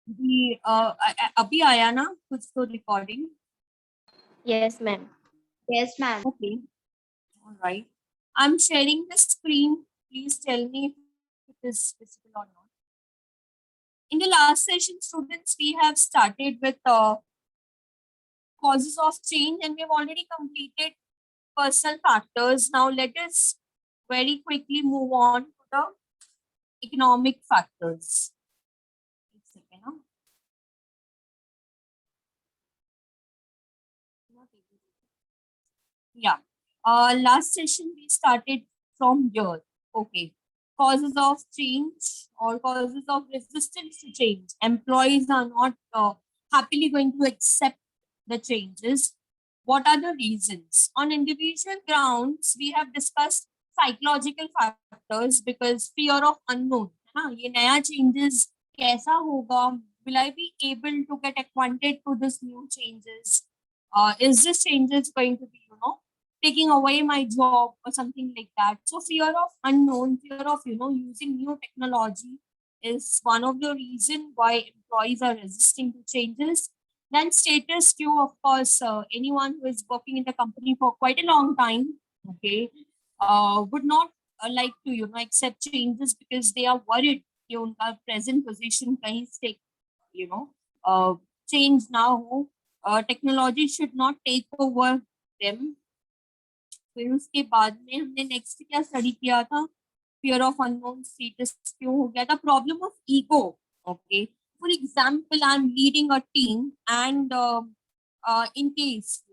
अभी आया ना कुछ तो recording? Yes, ma'am. Yes, ma'am. Okay, all right. I'm sharing the screen. Please tell me if it is visible or not. In the last session, students, we have started with causes of change, and we've already completed personal factors. Now let us very quickly move on to the economic factors. एक second, huh? Yeah. Last session we started from here. Okay. Causes of change or causes of resistance to change. Employees are not happily going to accept the changes. What are the reasons? On individual grounds, we have discussed psychological factors because fear of unknown. हाँ, ये नया changes कैसा होगा? Will I be able to get acquainted to this new changes? Is this changes going to be, taking away my job or something like that? So fear of unknown, fear of, using new technology is one of the reason why employees are resisting to changes. Then status quo, of course, anyone who is working in the company for quite a long time, okay, would not like to, accept changes because they are worried कि उनका present position कहीं से, change ना हो. Technology should not take over them. फिर उसके बाद में हमने नेक्स्ट क्या स्टडी किया था? fear of unknown, status क्यों हो गया था? Problem of ego. Okay, for example, I'm leading a team and in case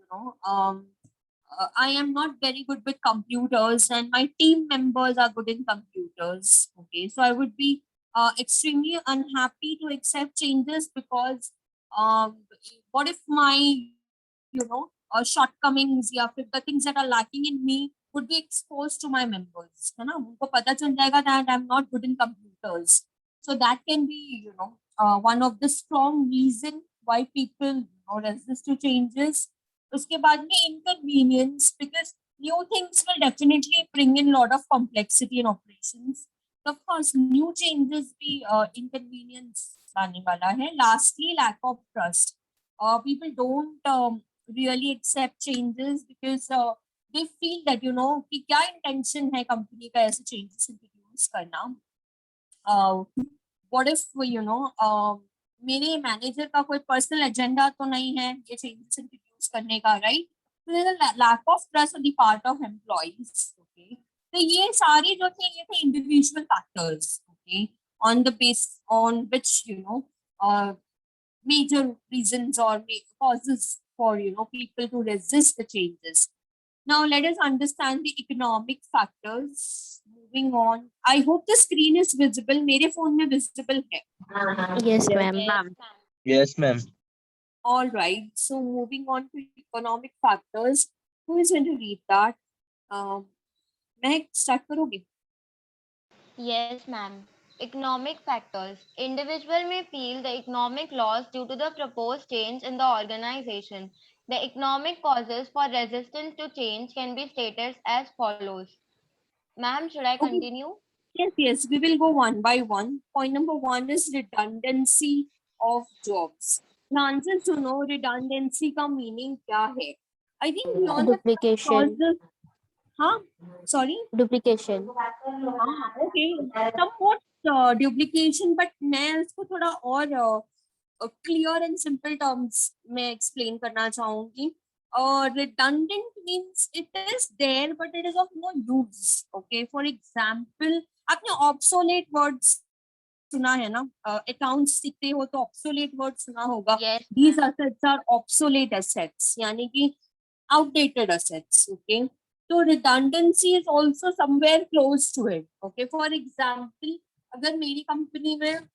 I am not very good with computers and my team members are good in computers. Okay, so I would be extremely unhappy to accept changes because what if my shortcomings या फिर the things that are lacking in me would be exposed to my members, है ना? उनको पता चल जाएगा that I'm not good in computers. So that can be, one of the strong reason why people resist to changes. उसके बाद में inconvenience because new things will definitely bring in lot of complexity in operations. So of course, new changes भी inconvenience लाने वाला है. Lastly, lack of trust. People don't really accept changes because they feel that कि क्या intention है company का ऐसे changes introduce करना. What if मेरे मैनेजर का कोई पर्सनल एजेंडा तो नहीं है ये चेंजेस इंट्रोड्यूस करने का, right? Lack of trust on the part of employees. Okay, तो ये सारी जो थे ये थे individual factors. Okay, on the base on which major reasons or causes for people to resist the changes. Now let us understand the economic factors. Moving on, I hope the screen is visible. मेरे phone में visible है. Yes, ma'am. Yes, ma'am. All right. So moving on to economic factors, who is going to read that? Meg, start करोगे? Yes, ma'am. Economic factors. Individual may feel the economic loss due to the proposed change in the organization. The economic causes for resistance to change can be stated as follows. Ma'am, should I Okay. continue? Yes, we will go one by one. Point number one is redundancy of jobs. ध्यान से सुनो, redundancy का meaning क्या है? I think beyond the Duplication. causes, हाँ, sorry. Duplication. हाँ, okay, somewhat duplication, but मैं इसको थोड़ा और clear and simple terms में explain करना चाहूँगी. Redundant means it is there, but it is of no use. Okay, for example, आपने obsolete words सुना है ना? Accounts सीखते हो तो obsolete words सुना होगा. Yes. These assets are obsolete assets, यानी कि outdated assets. Okay. So redundancy is also somewhere close to it. Okay. For example, अगर मेरी कंपनी में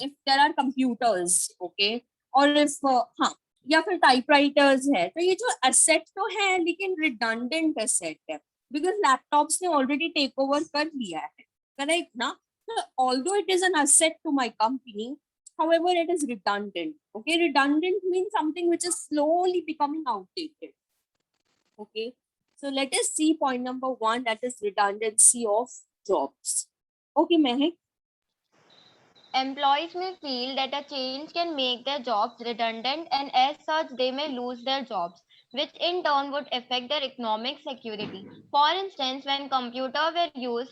if there are computers, okay, और if हाँ या फिर टाइपराइटर्स है, तो ये जो एसेट तो है लेकिन रिडंडेंट एसेट है बिकॉज लैपटॉप्स ने ऑलरेडी टेक ओवर कर लिया है, करेक्ट ना? So although it is an asset to my company, however it is redundant. Okay, redundant means something which is slowly becoming outdated. Okay, so let us see point number one, that is redundancy of jobs. Okay, Mehak. Employees may feel that a change can make their jobs redundant, and as such, they may lose their jobs, which in turn would affect their economic security. For instance, when computers were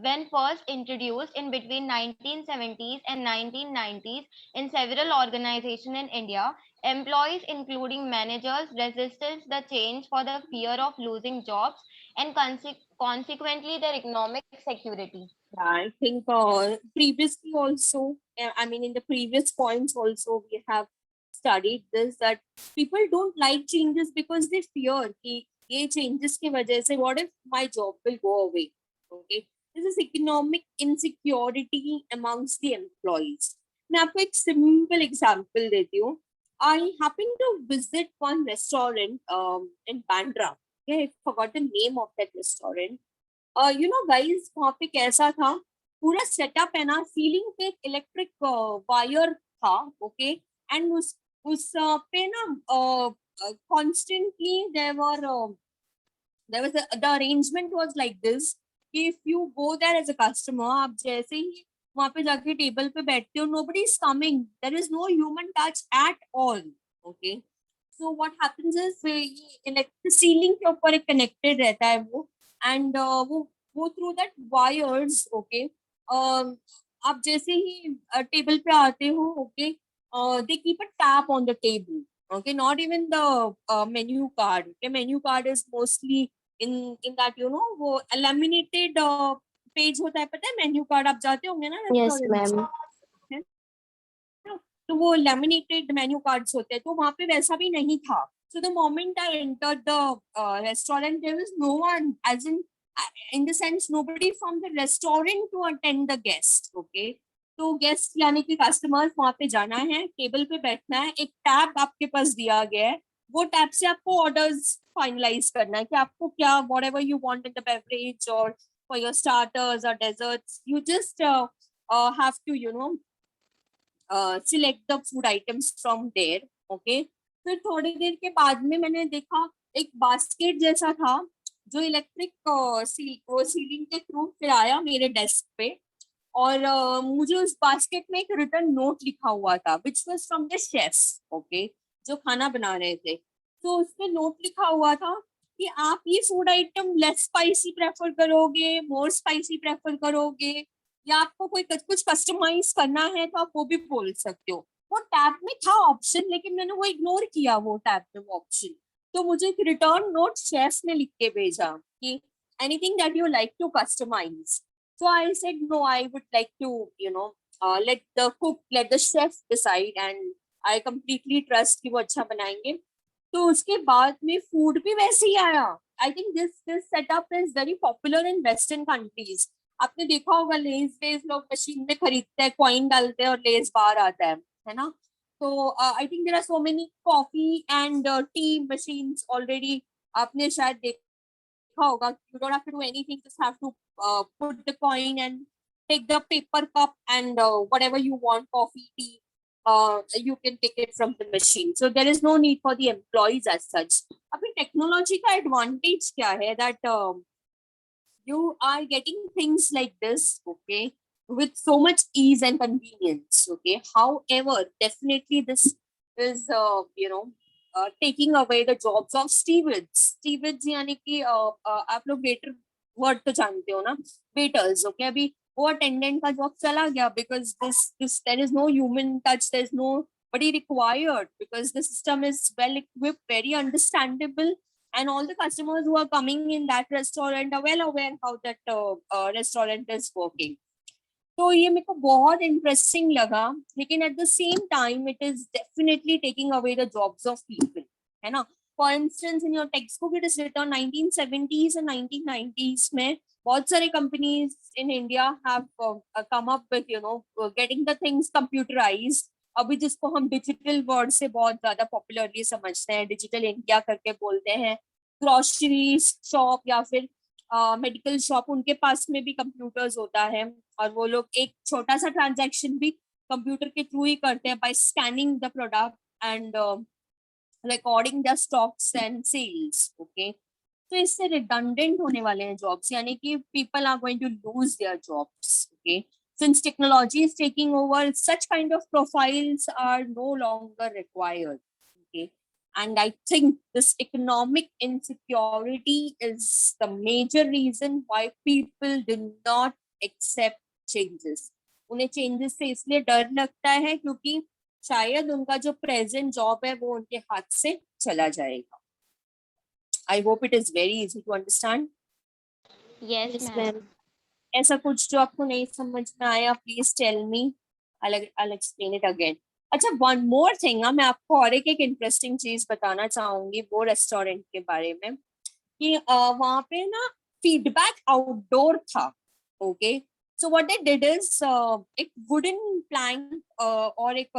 when first introduced in between 1970s and 1990s in several organizations in India, employees, including managers, resisted the change for the fear of losing jobs and consequently their economic security. I think previously also, I mean, in the previous points also, we have studied this that people don't like changes because they fear कि ये changes की वजह से what if my job will go away? Okay, this is economic insecurity amongst the employees. मैं आपको एक simple example देती हूँ. I happened to visit one restaurant in Bandra. Okay, I forgot the name of that restaurant. You know guys वहां पे कैसा था पूरा सेटअप है ना सीलिंग पे एक इलेक्ट्रिक वायर था ओके एंड उस पे ना constantly there was the arrangement was like this कि if you go there as a customer आप जैसे ही वहां पे जाके टेबल पे बैठते हो nobody is coming there is no human touch at all okay so what happens is electric ceiling के ऊपर एक कनेक्टेड रहता है वो एंड वो go through that wires okay आप जैसे ही टेबल पे आते हो okay they keep a tap on the table okay not even the menu card okay menu card is mostly in that you know वो laminated पेज होता है पता है मेन्यू कार्ड आप जाते होंगे ना Yes, ma'am. तो वो लेमिनेटेड मेन्यू कार्ड्स होते हैं तो वहां पे वैसा भी नहीं था so the moment I entered the restaurant there was no one as in the sense nobody from the restaurant to attend the guest okay तो गेस्ट यानी कि कस्टमर्स वहां पे जाना है टेबल पे बैठना है एक टैब आपके पास दिया गया है वो टैब से आपको ऑर्डर्स फाइनलाइज करना है कि आपको क्या whatever you want in the beverage और फॉर योर स्टार्टर्स और desserts you just have to you know select the food items from there okay फिर थोड़ी देर के बाद में मैंने देखा एक बास्केट जैसा था जो इलेक्ट्रिक सीलिंग के थ्रू फिर आया मेरे डेस्क पे और मुझे उस बास्केट में एक रिटर्न नोट लिखा हुआ था which was from the chef okay जो खाना बना रहे थे तो उसमें नोट लिखा हुआ था कि आप ये food item less spicy prefer करोगे मोर स्पाइसी प्रेफर करोगे या आपको कोई कुछ कस्टमाइज करना है तो आप वो भी बोल सकते हो वो टैब में था ऑप्शन लेकिन मैंने वो इग्नोर किया वो टैब में वो ऑप्शन तो मुझे एक रिटर्न नोट शेफ ने लिख के भेजा कि anything that you like to customize so I said no I would like to you know let the chef decide and I completely trust कि वो अच्छा बनाएंगे तो उसके बाद में फूड भी वैसे ही आया I think this setup is very popular in western countries आपने देखा होगा लेज वेज लोग मशीन में खरीदते हैं कॉइन डालते हैं और लेज बाहर आता है ना तो I think there are so many coffee and tea machines already आपने शायद देखा होगा you don't have to do anything just have to put the coin and take the paper cup and whatever you want coffee tea you can take it from the machine so there is no need for the employees as such अभी technology का advantage क्या है that you are getting things like this okay with so much ease and convenience okay however definitely this is taking away the jobs of stewards यानी कि आप लोग waiter word तो जानते हो ना वेटर्स ओके अभी वो अटेंडेंट का जॉब चला गया because this there is no human touch there is nobody required because the system is well equipped very understandable and all the customers who are coming in that restaurant are well aware how that restaurant is working तो ये मेरे को बहुत interesting लगा लेकिन at the same time it is definitely taking away the jobs of people है ना for instance in your textbook it is written 1970s and 1990s में बहुत सारे companies in India have come up with you know getting the things computerized अभी जिसको हम digital word से बहुत ज्यादा पॉपुलरली समझते हैं डिजिटल इंडिया करके बोलते हैं ग्रोसरी शॉप या फिर मेडिकल शॉप उनके पास में भी कंप्यूटर्स होता है और वो लोग एक छोटा सा ट्रांजैक्शन भी कंप्यूटर के थ्रू ही करते हैं by scanning the product and recording the stocks and sales okay तो इससे रिडंडेंट होने वाले हैं जॉब्स यानी कि people are going to lose their jobs okay Since technology is taking over, such kind of profiles are no longer required. Okay. And I think this economic insecurity is the major reason why people do not accept changes. उन्हें changes से इसलिए डर लगता है क्योंकि शायद उनका जो प्रेजेंट जॉब है वो उनके हाथ से चला जाएगा. I hope it is very easy to understand. Yes, Yes, ma'am. ma'am. ऐसा कुछ जो आपको नहीं समझ में आया, please tell me. I'll explain it again. अच्छा, वन मोर थिंग, मैं आपको और एक इंटरेस्टिंग चीज बताना चाहूंगी वो रेस्टोरेंट के बारे में कि वहां पे ना फीडबैक आउटडोर था. Okay. So what they did is एक वुडन प्लैंक और एक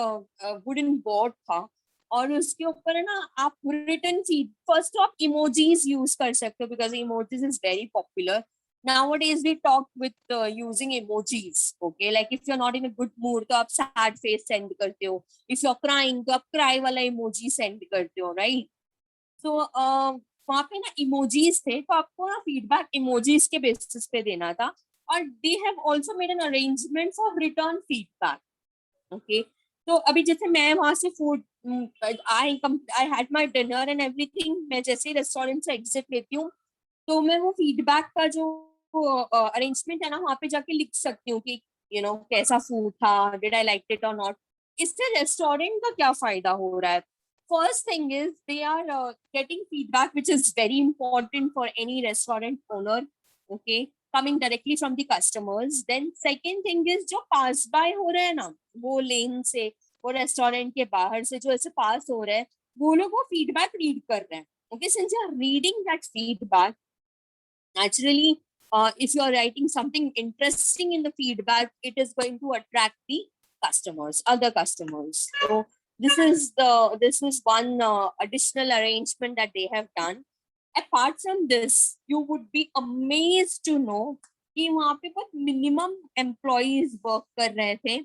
वुडन बोर्ड था और उसके ऊपर है ना आप रिटन फीड, फर्स्ट तो आप इमोजीज यूज कर सकते हो because emojis is very popular. Nowadays we talk with using emojis. Okay, like if you're not in a good mood तो आप sad face send करते हो. If you're crying तो आप cry वाला emoji send करते हो, right? So वहाँ पे ना emojis थे तो आपको ना feedback emojis के basis पे देना था और they have also made an arrangement for return feedback. Okay. तो अभी जैसे मैं वहां से food I had my dinner and everything, मैं जैसे ही रेस्टोरेंट से एग्जिट लेती हूँ तो मैं वो फीडबैक का जो अरेंजमेंट है ना वहां पे जाके लिख सकती हूँ कि कैसा फूड था, डिड आई लाइक इट और नॉट. इससे रेस्टोरेंट का क्या फायदा हो रहा है? First thing is they are getting feedback which is very important for any restaurant owner. Okay, coming directly from the customers. Then second thing is जो pass bye हो रहे हैं ना वो लेन से, वो रेस्टोरेंट के बाहर से जो ऐसे पास हो रहे हैं वो लोग वो फीडबैक रीड कर रहे हैं. Okay, since you are reading that feedback, naturally if you are writing something interesting in the feedback, it is going to attract the customers, other customers. So this is one additional arrangement that they have done. Apart from this, you would be amazed to know कि वहाँ पे बहुत minimum employees work कर रहे थे.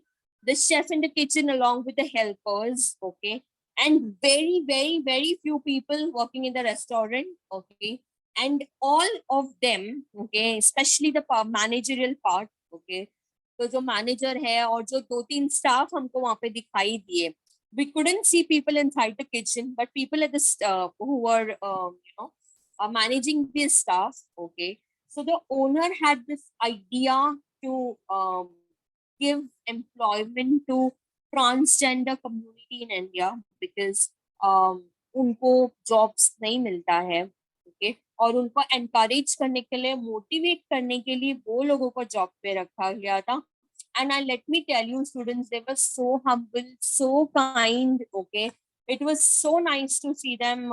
The chef in the kitchen along with the helpers, okay, and very very very few people working in the restaurant, okay, and all of them, okay, especially the managerial part, okay. तो जो manager है और जो दो तीन staff हमको वहाँ पे दिखाई दिए, we couldn't see people inside the kitchen but people at the who were managing this staff. Okay, so the owner had this idea to give employment to transgender community in India because उनको jobs नहीं मिलता है. Okay, और उनको encourage करने के लिए, motivate करने के लिए वो लोगों को जॉब पे रखा गया था. And let me tell you, students, they were so humble, so kind. Okay, it was so nice to see them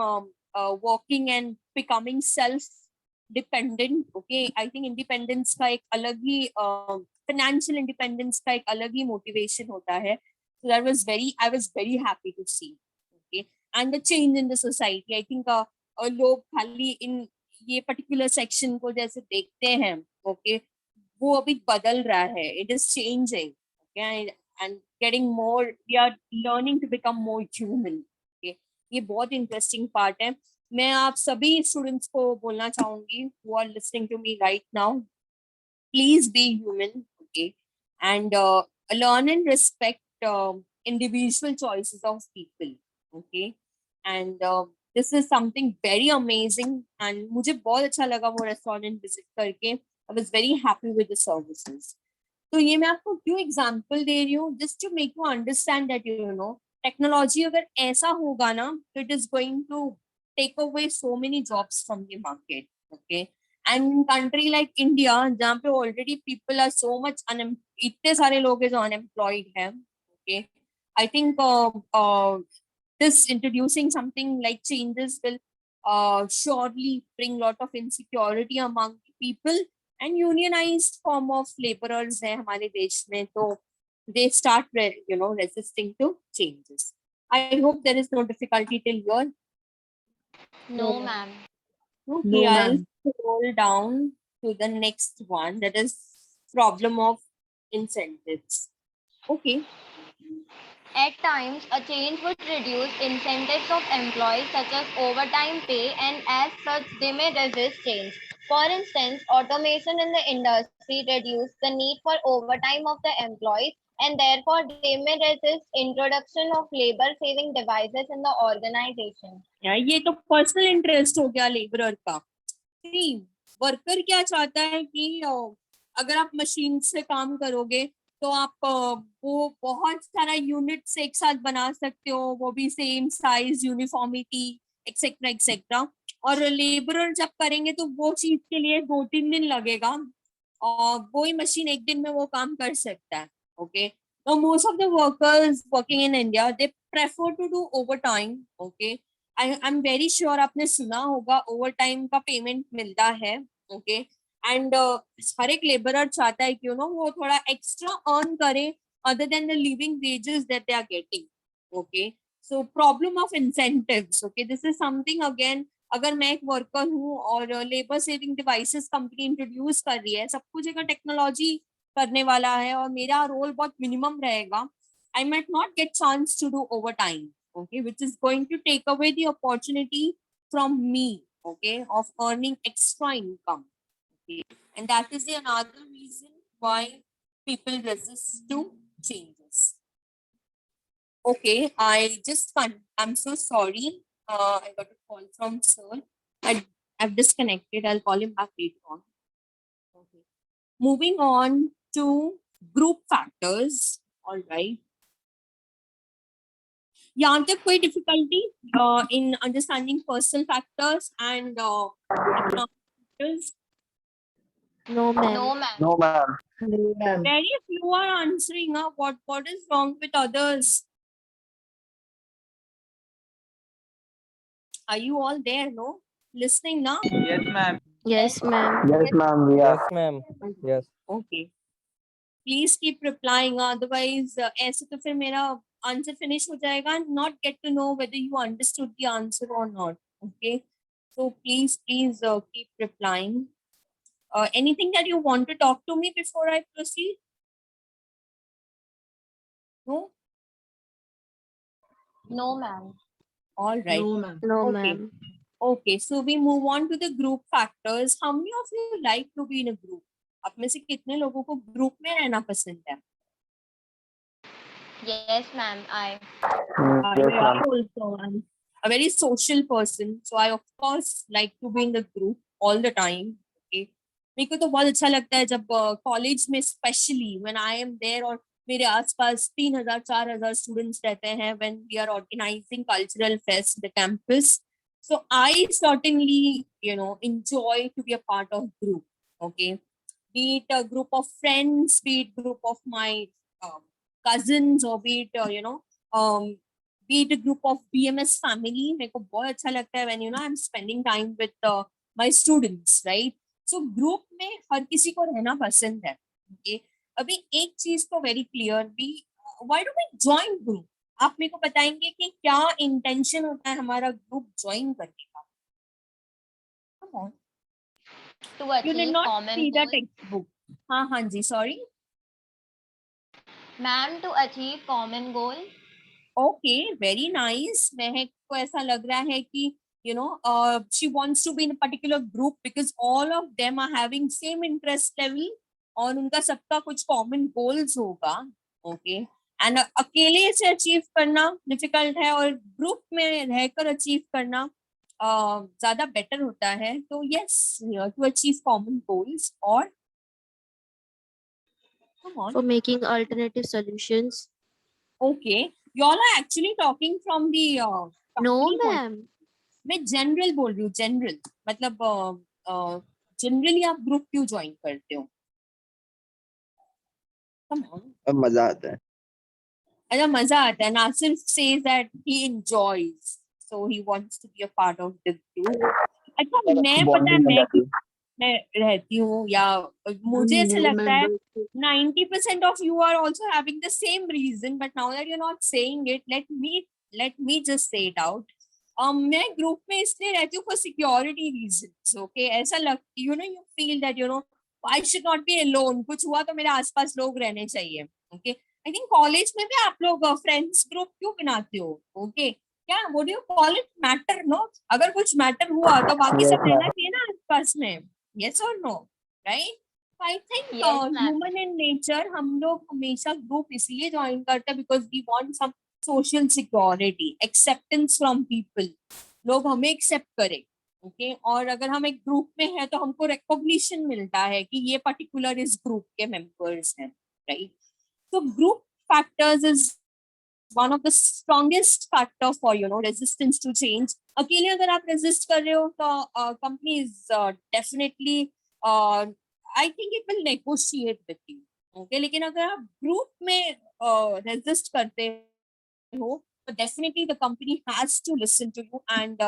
working and becoming self-dependent. Okay, I think independence का एक अलग ही financial independence का एक अलग ही motivation होता है. So I was very happy to see. Okay, and the change in the society. I think लोग खाली इन ये पर्टिकुलर सेक्शन को जैसे देखते हैं, ओके, वो अभी बदल रहा है. It is changing, okay, and getting more, we are learning to become more human. Okay, ये बहुत इंटरेस्टिंग पार्ट है. मैं आप सभी स्टूडेंट्स को बोलना चाहूंगी who are listening to me right now, please be human, okay, and learn and respect individual choices of people. Okay, and this is something very amazing and मुझे बहुत अच्छा लगा वो रेस्टोरेंट विजिट करके. I was very happy with the services. तो ये मैं आपको क्यों एग्जांपल दे रही हूँ, just to make you understand that technology अगर ऐसा होगा ना तो it is going to take away so many jobs from the market. Okay, and in country like India जहाँ पे already people are so much इतने सारे लोग हैं जो unemployed हैं. Okay, I think this introducing something like changes will surely bring lot of insecurity among people, and unionized form of laborers है हमारे देश में, तो they start resisting to changes. I hope there is no difficulty till here. No, ma'am. Okay, No, I'll ma'am. scroll down to the next one, that is problem of incentives. Okay. At times, a change would reduce incentives of employees such as overtime pay, and as such, they may resist change. For instance, automation in the industry reduce the need for overtime of the employees, and therefore they may resist introduction of labor-saving devices in the organization. ये तो personal interest हो गया labourer का। Worker क्या चाहता है कि अगर आप मशीन से काम करोगे तो आप वो बहुत सारा यूनिट्स एक साथ बना सकते हो, वो भी same size, uniformity etcetera etcetera. और लेबरर जब करेंगे तो वो चीज के लिए 2-3 दिन लगेगा और वही मशीन एक दिन में वो काम कर सकता है। ओके, तो most of the workers working in India they prefer to do overtime. Okay, I am very sure आपने सुना होगा ओवर टाइम का पेमेंट मिलता है। ओके, एंड हर एक लेबरर चाहता है कि वो थोड़ा एक्स्ट्रा अर्न करे other than the living wages that they are getting. Okay, so problem of incentives. Okay, this is something again, अगर मैं एक वर्कर हूँ और labour saving devices company introduce कर रही है, सब कुछ एक टेक्नोलॉजी करने वाला है और मेरा रोल बहुत मिनिमम रहेगा, I might not get chance to do overtime, okay, which is going to take away the opportunity from me, okay, of earning extra income, okay, and that is the another reason why people resist to changes. Okay, I'm so sorry. I got a call from sir. I've disconnected. I'll call him back later on. Okay. Moving on to group factors. All right. यहाँ तक कोई difficulty in understanding personal factors and economic factors? No, ma'am. No, ma'am. No, ma'am. Very few are answering. What is wrong with others? Are you all there? No, listening now? Yes, ma'am. Yes, ma'am. Yes, ma'am. We are. Yes, ma'am. Yes. Okay. Please keep replying. Otherwise, ऐसे तो फिर मेरा answer finish हो जाएगा. Not get to know whether you understood the answer or not. Okay. So please keep replying. Anything that you want to talk to me before I proceed? No? No, ma'am. All right. No, Okay. ma'am. Okay, so we move on to the group factors. How many of you like to be in a group? आप में से कितने लोगों को group में रहना पसंद है? Yes, ma'am. Yes, ma'am. Also, I'm a very social person, so I of course like to be in the group all the time. Okay, मेरे को तो बहुत अच्छा लगता है जब कॉलेज में specially when I am there और मेरे आसपास 3,000-4,000 स्टूडेंट्स रहते हैं when we are organizing cultural fest the campus. So I certainly enjoy to be a part of group. Okay, be it a group of friends, be it group of my cousins, or be it be it a group of BMS family. मेरे को बहुत अच्छा लगता है when I'm spending time with my students, right? So group में हर किसी को रहना पसंद है. Okay, अभी एक चीज तो very clear भी, why do we join group? आप मेरे को बताएंगे कि क्या इंटेंशन होता है हमारा ग्रुप ज्वाइन करने का? Come on. To You did achieve not common see the goals. textbook. हाँ जी, sorry. Ma'am, to achieve common goal. Okay, very nice. महक को ऐसा लग रहा है कि she wants to be in a particular group because all of them are having same interest level और उनका सबका कुछ common goals होगा. Okay, and अकेले से अचीव करना डिफिकल्ट है और ग्रुप में रहकर अचीव करना ज्यादा बेटर होता है. तो yes, to achieve common goals or come on. For making alternative solutions. Okay, you all are actually talking from the No, company point. ma'am. मैं जनरल बोल रही हूँ, जनरल मतलब जनरली आप ग्रुप क्यों ज्वाइन करते हो? Come on. अब मजा आता है. अच्छा, मजा आता है. Nasir says that he enjoys, so he wants to be a part of the group. अच्छा, मैं पता है मैं रहती हूँ या मुझे ऐसा लगता है 90% of you are also having the same reason, but now that you're not saying it, let me just say it out. मैं ग्रुप में इसलिए रहती हूँ for security reasons. Okay, ऐसा लगता you feel that I should not be alone. कुछ हुआ तो मेरे आसपास लोग रहने चाहिए. Okay, I think कॉलेज में भी आप लोग फ्रेंड्स ग्रुप क्यों बनाते हो? Okay, क्या what do you call it, matter? No, अगर कुछ मैटर हुआ तो बाकी Yes, सब रहना ma'am. चाहिए ना आसपास में. yes or no, right? I think Yes, ma'am. human in nature हम लोग हमेशा group इसलिए join करते हैं because we want some social security, acceptance from people, लोग हमें accept करें, okay? और अगर हम एक group में है तो हमको recognition मिलता है कि ये particular इस group के members हैं, right? So group factors is one of the strongest factor for resistance to change. अकेले अगर आप resist कर रहे हो तो company is definitely I think it will negotiate with you. Okay, लेकिन अगर आप group में resist करते हो तो definitely the company has to listen to you and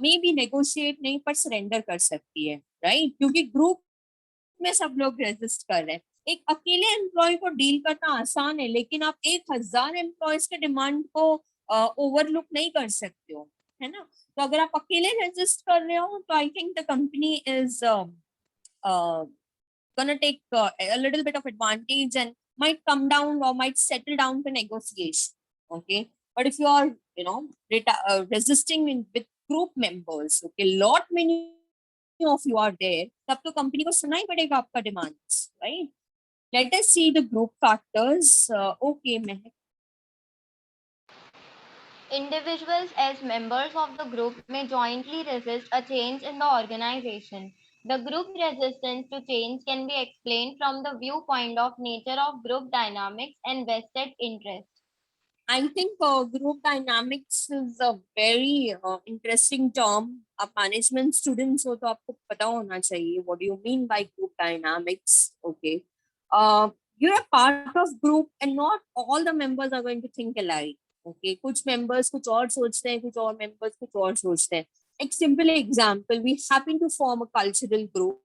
maybe negotiate नहीं पर surrender कर सकती है, right? क्योंकि group में सब लोग रेजिस्ट कर रहे हैं. एक अकेले एम्प्लॉय को डील करना आसान है लेकिन आप 1000 एम्प्लॉयज के डिमांड को ओवरलुक नहीं कर सकते हो, है ना? तो अगर आप अकेले रेजिस्ट कर रहे हो तो I think the company is gonna take a little bit of advantage and might come down or might settle down to negotiation. Okay, but if you are resisting with group members, okay, lot many of you are there, तब तो company को सुनना ही पड़ेगा आपका demands, right? Late us see the group factors. Okay Mahak. Individuals as members of the group may jointly resist a change in the organization. The group resistance to change can be explained from the viewpoint of nature of group dynamics and vested interest. I think group dynamics is a very interesting term. आप management students हो तो आपको पता होना चाहिए what do you mean by group dynamics. Okay, you're a part of group and not all the members are going to think alike. Okay, कुछ members कुछ और सोचते हैं, कुछ और members कुछ और सोचते हैं. एक simple example, we happen to form a cultural group.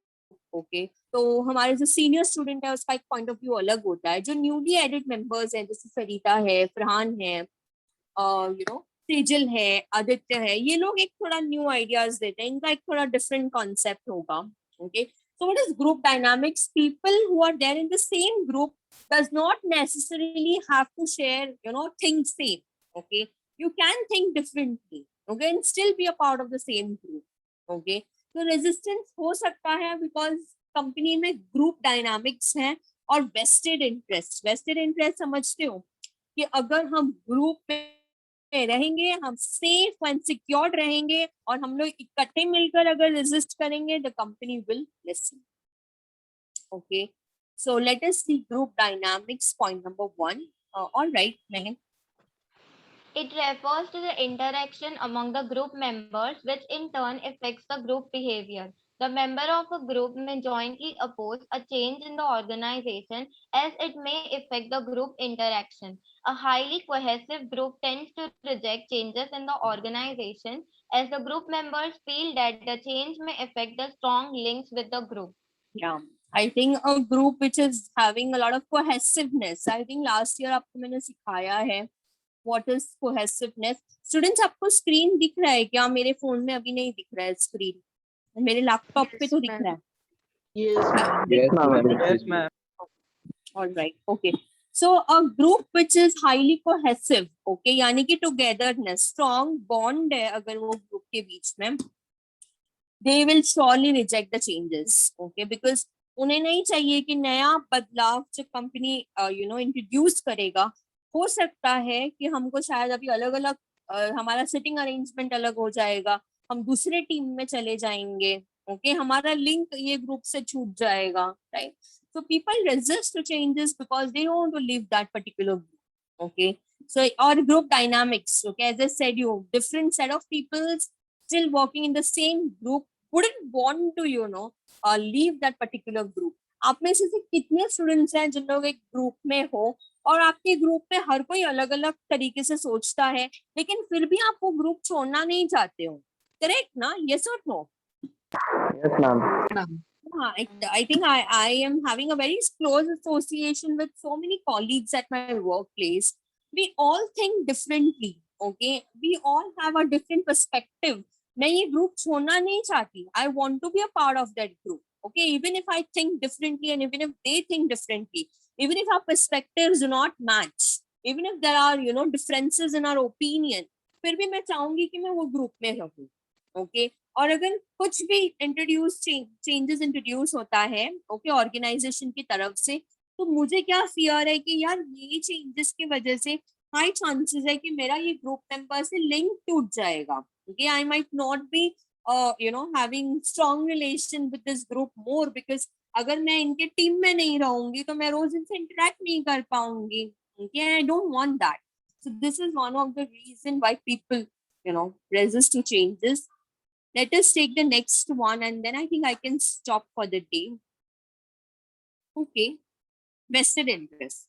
Okay, तो हमारे जो सीनियर स्टूडेंट है उसका एक पॉइंट ऑफ व्यू अलग होता है. जो न्यूली एडेड मेंबर्स हैं जैसे सरिता है, फरहान है, तेजल है, आदित्य है, ये लोग एक थोड़ा न्यू आइडियाज देते हैं. इनका एक थोड़ा डिफरेंट कॉन्सेप्ट होगा. Okay, so what is group dynamics? People who are there in the same group does not necessarily have to share things same. Okay, you can think differently, okay, and still be a part of the same group. Okay, तो resistance हो सकता है because company में group dynamics हैं और vested interest. Vested interest समझते हो कि अगर हम ग्रुप में रहेंगे हम सेफ एंड सिक्योर्ड रहेंगे और हम लोग इकट्ठे मिलकर अगर रेजिस्ट करेंगे the company will listen. Okay, so let us see group dynamics point number 1. Alright Mehak. It refers to the interaction among the group members, which in turn affects the group behavior. The member of a group may jointly oppose a change in the organization as it may affect the group interaction. A highly cohesive group tends to reject changes in the organization as the group members feel that the change may affect the strong links with the group. Yeah, I think a group which is having a lot of cohesiveness. I think last year आपको मैंने सिखाया है what is cohesiveness. Students, आपको screen दिख रहा है क्या? मेरे फोन में अभी नहीं दिख रहा है स्क्रीन, मेरे लैपटॉप पे तो दिख रहा है. Yes, ma'am. Yes, ma'am. All right, okay. So a group which is highly cohesive, okay, यानी कि togetherness, strong bond है अगर वो group के बीच में, they will surely reject the changes. Okay, because उन्हें नहीं चाहिए कि नया बदलाव जो कंपनी इंट्रोड्यूस करेगा हो सकता है कि हमको शायद अभी अलग अलग हमारा सिटिंग अरेंजमेंट अलग हो जाएगा, हम दूसरे टीम में चले जाएंगे. ओके, हमारा लिंक ये ग्रुप से छूट जाएगा, right? So people resist to changes because they don't want to leave that particular group. Okay, so or group dynamics. Okay, as I said, you different set of people still working in the same group wouldn't want to leave that particular group. आप में से कितने students हैं जिन लोग एक group में हो और आपके ग्रुप में हर कोई अलग अलग तरीके से सोचता है लेकिन फिर भी आप वो ग्रुप छोड़ना नहीं चाहते हो, करेक्ट ना? यस और no? Yes, ma'am. I think I am having a very close association with so many colleagues at my workplace. We all think differently. Okay, we all have a different perspective. मैं ये group छोड़ना नहीं चाहती. I want to be a part of that group. Okay, even if I think differently and even if they think differently, even if our perspectives do not match, even if there are differences in our opinion, फिर भी मैं चाहूंगी कि मैं वो group में रहूं. Okay, और अगर कुछ भी चेंजेस इंट्रोड्यूस होता है ओके ऑर्गेनाइजेशन की तरफ से, तो मुझे क्या फियर है कि यार ये चेंजेस की वजह से हाई चांसेस है कि मेरा ये ग्रुप मेंबर से लिंक टूट जाएगा। Okay, I might not be having strong relation with this group more because अगर मैं इनके टीम में नहीं रहूंगी तो मैं रोज इनसे इंटरेक्ट नहीं कर पाऊंगी। okay, I don't want that. So this is one of the reason why people resist to changes. Let us take the next one and then I think I can stop for the day. Okay, vested interest.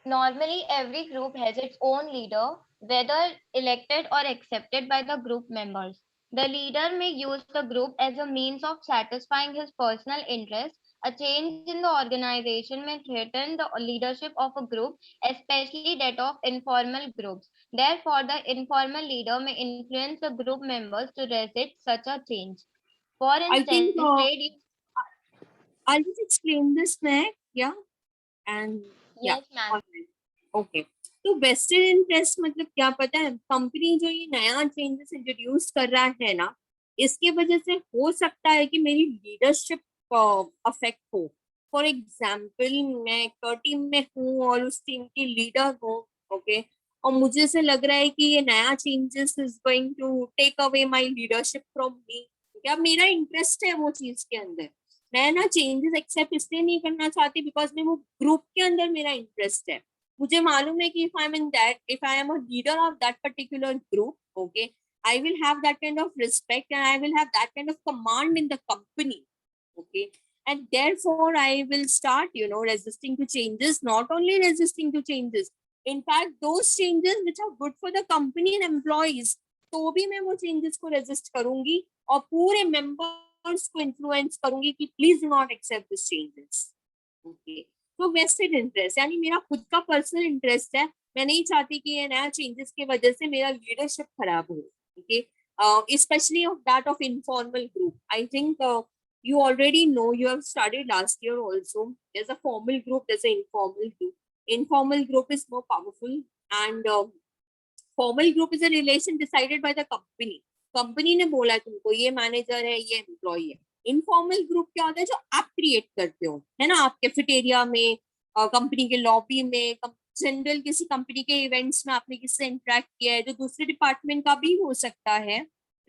Normally, every group has its own leader, whether elected or accepted by the group members. The leader may use the group as a means of satisfying his personal interests. A change in the organization may threaten the leadership of a group, especially that of informal groups. Therefore, the informal leader may influence the group members to resist such a change. For I think instance, I'll just explain this next. Yeah, and yeah. yes, ma'am. Alright. Okay. तो vested interest मतलब क्या पता है, company जो ये नया changes introduce कर रहा है ना, इसके वजह से हो सकता है कि मेरी लीडरशिप अफेक्ट हो। फॉर एग्जाम्पल, मैं एक टीम में हूँ और उस टीम की लीडर हूँ, ओके, और मुझे से लग रहा है कि ये नया changes is going to take away my leadership from me. क्या मेरा इंटरेस्ट है वो चीज के अंदर, मैं ना चेंजेस एक्सेप्ट इसलिए नहीं करना चाहती बिकॉज में वो ग्रुप के अंदर मेरा इंटरेस्ट है। मुझे मालूम है कि if I am a leader of that particular group, okay, I will have that kind of respect and I will have that kind of command in the company, okay, and therefore I will start resisting to changes. Not only resisting to changes, in fact those changes which are good for the company and employees, तो भी मैं वो changes को resist करूंगी और पूरे members को influence करूंगी कि please do not accept these changes, okay. तो वेस्टेड इंटरेस्ट यानी मेरा खुद का पर्सनल इंटरेस्ट है, मैं नहीं चाहती कि ये नया चेंजेस की वजह से मेरा लीडरशिप खराब हो, okay, specially of that of informal group. I think you already know, you have studied last year also, there's a formal group, there's an informal group. Informal group is more powerful and formal group is a relation decided by the company ने बोला तुमको ये manager है ये employ है। Informal group क्या होता है, जो आप क्रिएट करते हो, है ना, आप कैफेटेरिया में, कंपनी के लॉबी में, जनरल किसी कंपनी के इवेंट्स में आपने किससे इंटरेक्ट किया है जो दूसरे डिपार्टमेंट का भी हो सकता है,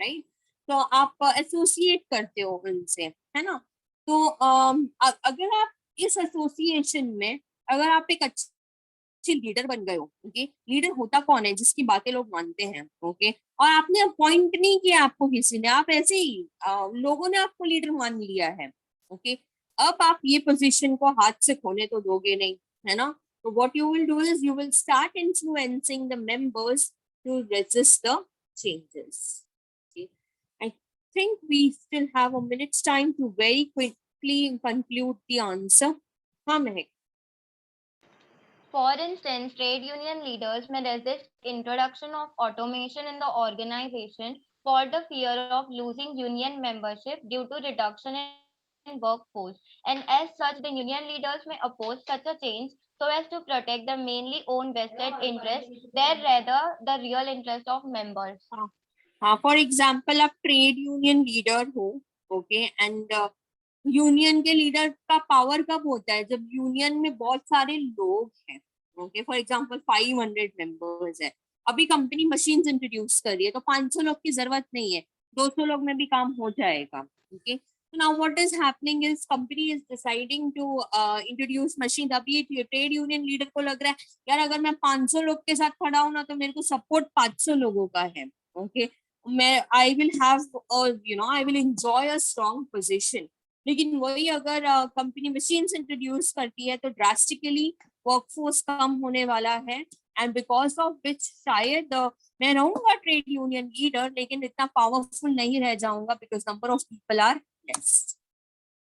राइट, तो आप एसोसिएट करते हो उनसे, है ना। तो अगर आप इस एसोसिएशन में अगर आप एक अच्छे लीडर बन गए हो, ओके, लीडर होता कौन है, जिसकी बातें लोग मानते हैं, ओके, और आपने अपॉइंट नहीं किया आपको किसी ने, आप ऐसे ही लोगों ने आपको लीडर मान लिया है, ओके, अब आप ये पोजीशन को हाथ से खोने तो दोगे नहीं, है ना। तो what you will do is you will start influencing the members to resist the changes. I think we still have a minute's time to very quickly conclude the answer. हाँ महक। For instance, trade union leaders may resist introduction of automation in the organization for the fear of losing union membership due to reduction in workforce. And as such, the union leaders may oppose such a change so as to protect the mainly own vested interest than rather the real interest of members. हाँ, for example आप trade union leader हो, okay, and union के leader का power कब होता है, जब union में बहुत सारे लोग हैं, ओके, फॉर एग्जांपल 500 मेंबर्स है, अभी कंपनी मशीन्स इंट्रोड्यूस कर रही है तो 500 लोग की जरूरत नहीं है, 200 लोग में भी काम हो जाएगा, okay. So now what is happening is company is deciding to introduce machine। अभी ट्रेड यूनियन लीडर को लग रहा है यार अगर मैं 500 लोग के साथ खड़ा हूँ ना तो मेरे को सपोर्ट 500 लोगों का है, ओके, मैं I will have I will enjoy a strong position. लेकिन वही अगर कंपनी मशीन्स इंट्रोड्यूस करती है तो ड्रास्टिकली वर्कफोर्स कम होने वाला है, एंड बिकॉज ऑफ विच शायद मैं रहूंगा ट्रेड यूनियन लीडर लेकिन इतना पावरफुल नहीं रह जाऊंगा because number of people are less.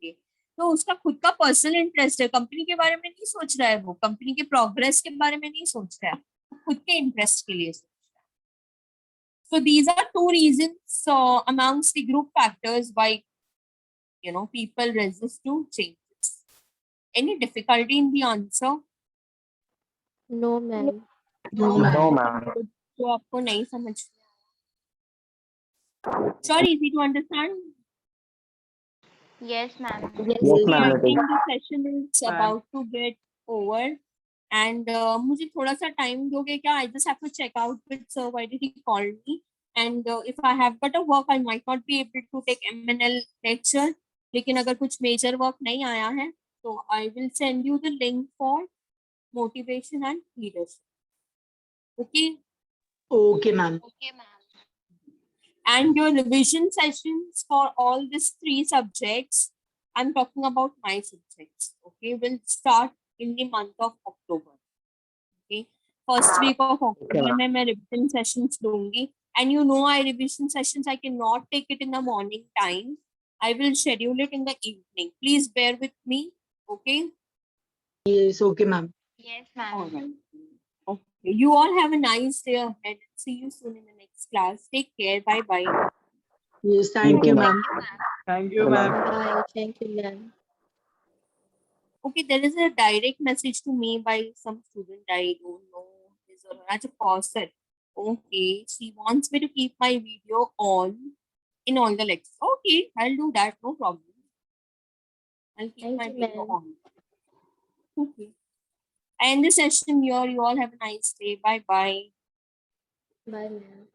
तो उसका खुद का पर्सनल इंटरेस्ट है, कंपनी के बारे में नहीं सोच रहा है, वो कंपनी के प्रोग्रेस के बारे में नहीं सोच रहा है, खुद के इंटरेस्ट के लिए सोच रहा है। So these are two reasons amongst the group factors why people resist to changes. Any difficulty in the answer? No, ma'am. No, ma'am. तो आपको नहीं समझ Sure, easy to understand. Yes, ma'am. Yes, Okay, I ma'am. It think is. the session is Ma'am. about to get over. And मुझे थोड़ा सा time दोगे क्या? I just have to check out with sir. Why did he call me? And if I have got a work, I might not be able to take MNL lecture. लेकिन अगर कुछ major work नहीं आया है, so I will send you the link for motivation and leadership. Okay. Okay, ma'am. Okay, ma'am. And your revision sessions for all these 3 subjects, I'm talking about my subjects, okay, will start in the month of October. Okay, first week of October में मैं revision sessions लूंगी. And you know, I revision sessions I cannot take it in the morning time. I will schedule it in the evening. Please bear with me. Okay. Yes, okay, ma'am. Yes, ma'am. All right. Okay. You all have a nice day ahead. See you soon in the next class. Take care. Bye bye. Yes, thank you, ma'am. Thank you, ma'am. ma'am. Bye. Thank you, ma'am. Okay, there is a direct message to me by some student. I don't know his or her. That's a person. Okay, she wants me to keep my video on in all the lectures. Okay, I'll do that. No problem. I'll keep Thank my you, video ma'am. on. Okay. I end the session here. You all have a nice day. Bye bye. Bye, ma'am.